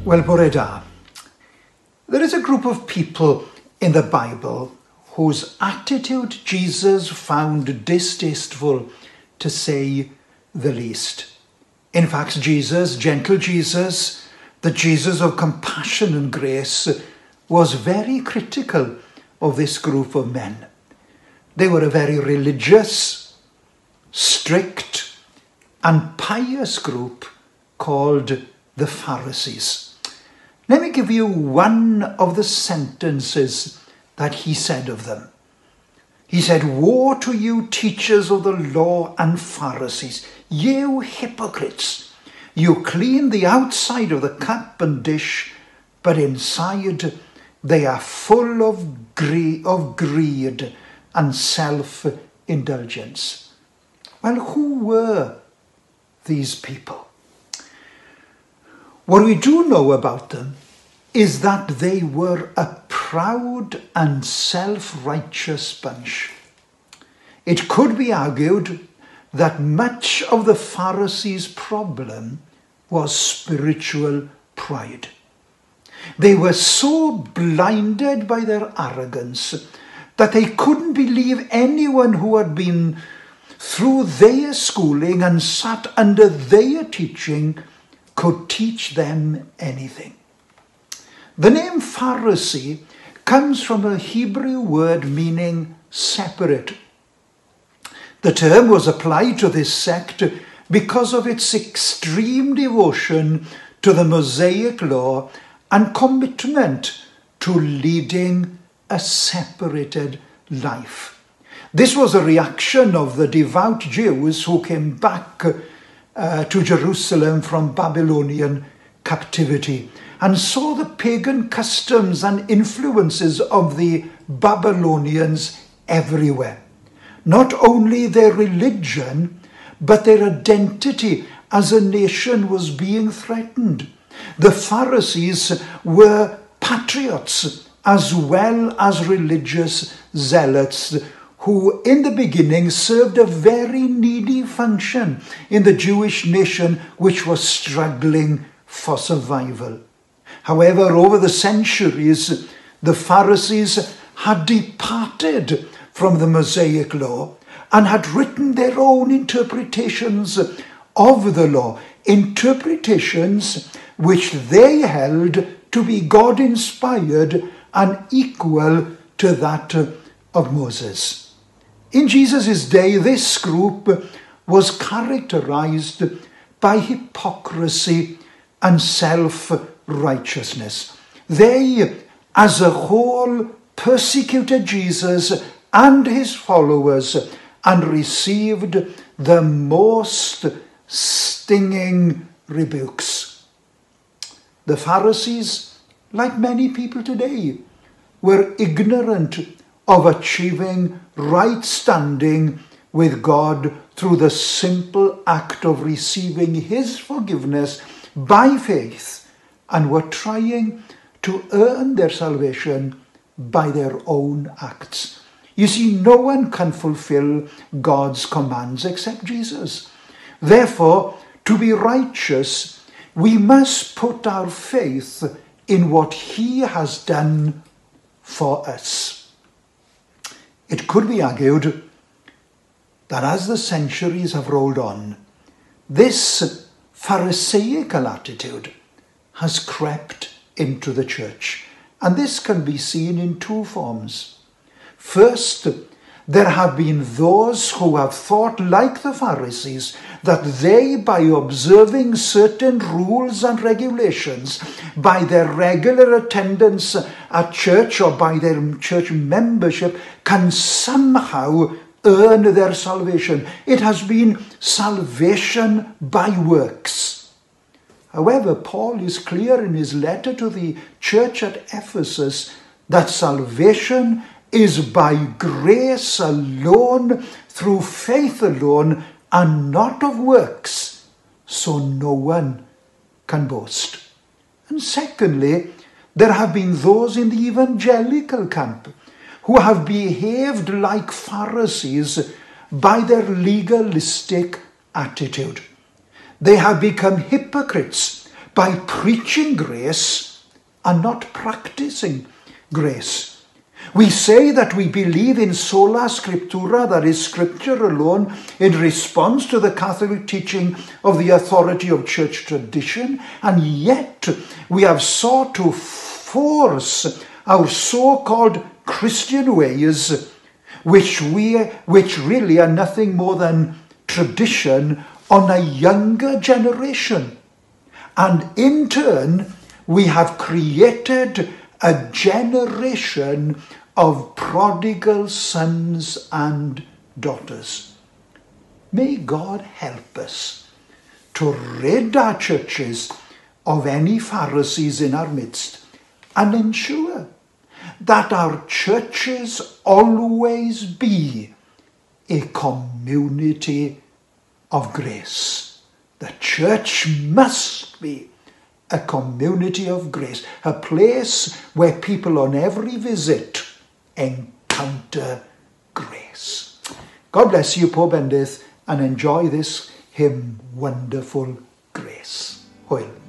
Wel, bore da. There is a group of people in the Bible whose attitude Jesus found distasteful, to say the least. In fact, Jesus, gentle Jesus, the Jesus of compassion and grace, was very critical of this group of men. They were a very religious, strict, and pious group called the Pharisees. Let me give you one of the sentences that he said of them. He said, "Woe to you, teachers of the law and Pharisees, you hypocrites! You clean the outside of the cup and dish, but inside they are full of greed and self-indulgence." Well, who were these people? What we do know about them is that they were a proud and self-righteous bunch. It could be argued that much of the Pharisees' problem was spiritual pride. They were so blinded by their arrogance that they couldn't believe anyone who had been through their schooling and sat under their teaching could teach them anything. The name Pharisee comes from a Hebrew word meaning separate. The term was applied to this sect because of its extreme devotion to the Mosaic law and commitment to leading a separated life. This was a reaction of the devout Jews who came back to Jerusalem from Babylonian captivity and saw the pagan customs and influences of the Babylonians everywhere. Not only their religion, but their identity as a nation was being threatened. The Pharisees were patriots as well as religious zealots who in the beginning served a very needy function in the Jewish nation which was struggling for survival. However, over the centuries, the Pharisees had departed from the Mosaic law and had written their own interpretations of the law, interpretations which they held to be God-inspired and equal to that of Moses. In Jesus' day, this group was characterized by hypocrisy and self-righteousness. They, as a whole, persecuted Jesus and his followers and received the most stinging rebukes. The Pharisees, like many people today, were ignorant of achieving right standing with God through the simple act of receiving his forgiveness by faith, and were trying to earn their salvation by their own acts. You see, no one can fulfill God's commands except Jesus. Therefore, to be righteous, we must put our faith in what he has done for us. It could be argued that as the centuries have rolled on, this Pharisaical attitude has crept into the church, and this can be seen in two forms. First, there have been those who have thought, like the Pharisees, that they, by observing certain rules and regulations, by their regular attendance at church or by their church membership, can somehow earn their salvation. It has been salvation by works. However, Paul is clear in his letter to the church at Ephesus that salvation is by grace alone, through faith alone, and not of works, so no one can boast. And secondly, there have been those in the evangelical camp who have behaved like Pharisees by their legalistic attitude. They have become hypocrites by preaching grace and not practicing grace. We say that we believe in sola scriptura, that is Scripture alone, in response to the Catholic teaching of the authority of church tradition, and yet we have sought to force our so-called Christian ways, which really are nothing more than tradition, on a younger generation. And in turn, we have created a generation of prodigal sons and daughters. May God help us to rid our churches of any Pharisees in our midst and ensure that our churches always be a community of grace. The church must be a community of grace, a place where people on every visit encounter grace. God bless you, poor Bendith, and enjoy this hymn, Wonderful Grace. Hwyl.